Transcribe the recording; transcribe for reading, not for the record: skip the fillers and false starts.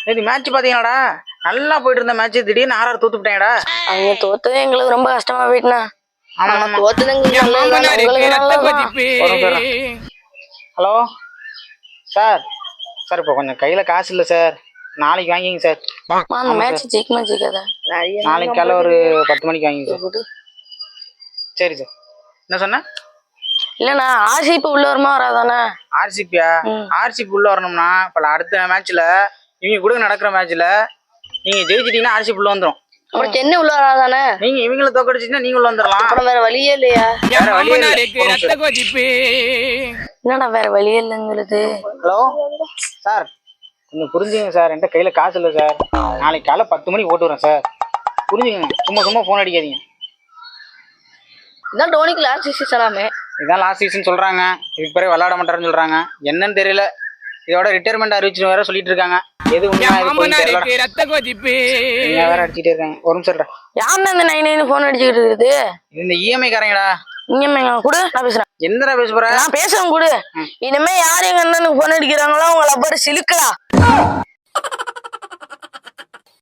நேற்று மேட்ச் பாத்தீங்களாடா? நல்லா போயிட்டு இருந்த மேட்ச் திடீர்னு ஆர்ஆர் தோத்துட்டாங்கடா. அவங்க தோத்ததே எங்களுக்கு ரொம்ப கஷ்டமா போயிட்டுனா. ஆமா ஆமா. Hello sir. சார் இப்போ கொஞ்சம் கையில காசு இல்லை சார். நாளைக்கு வாங்கிங்க சார். மேட்ச் ஜெயிக்குமா ஜெயிக்காதா? நாளைக்கு காலைல ஒரு 10 மணிக்கு வாங்கிங்க சார். சரி சார். என்ன சொன்ன? இல்லண்ணா ஆர்சிபி உள்ள வருமா வராதானே? ஆர்சிபியா? ஆர்சிபி உள்ள வரணும்னா இப்ப அடுத்த மேட்ச்ல இவங்க கூட நடக்கிற மேட்ச்ல நீங்க ஜெயிச்சிட்டீங்கன்னா ஆர்சிபி உள்ள வந்துடும். அப்புறம் சென்னை உள்ள வராதானே? நீங்க இவங்கள தோக்கடிச்சிட்டீங்கன்னா நீங்க உள்ள வந்துடலாம். அப்புறம் வேற வழியே இல்லையா? வேற வழியே இல்லை. என்னடா வேற வழியே இல்லைங்கிறது? ஹலோ சார், கொஞ்சம் புரிஞ்சுங்க சார். என்கிட்ட கையில காசு இல்லை சார். நாளைக்கு காலை 10 மணிக்கு போட்டு வரேன் சார். புரிஞ்சுங்க. சும்மா சும்மா போன் அடிக்காதீங்க. இதான் டோனிக்கு லாஸ்ட் சீசனாமே. இதான் லாஸ்ட் சீசன் சொல்றாங்க. இதுக்கு பிறகு விளையாட மாட்டாருன்னு சொல்றாங்க. என்னன்னு தெரியல. இதோட ரிட்டையர்மெண்ட் அறிவிச்சு வேற சொல்லிட்டு இருக்காங்க. எது உண்மையா வேற அடிச்சுட்டே இருக்காங்க. ஒரு நிமிஷம். யாருன்னா இந்த 99 போன் அடிச்சுக்கிட்டு இருக்குது? இந்த இஎம்ஐ காரங்கடா. இஎம்ஐ கூட நான் பேசுறேன். என்னடா பேச போற? நான் பேசுறேன் கூட. இனிமே யார் எங்க அண்ணனுக்கு போன் அடிக்கிறாங்களோ உங்களை அப்படி சிலுக்கலா.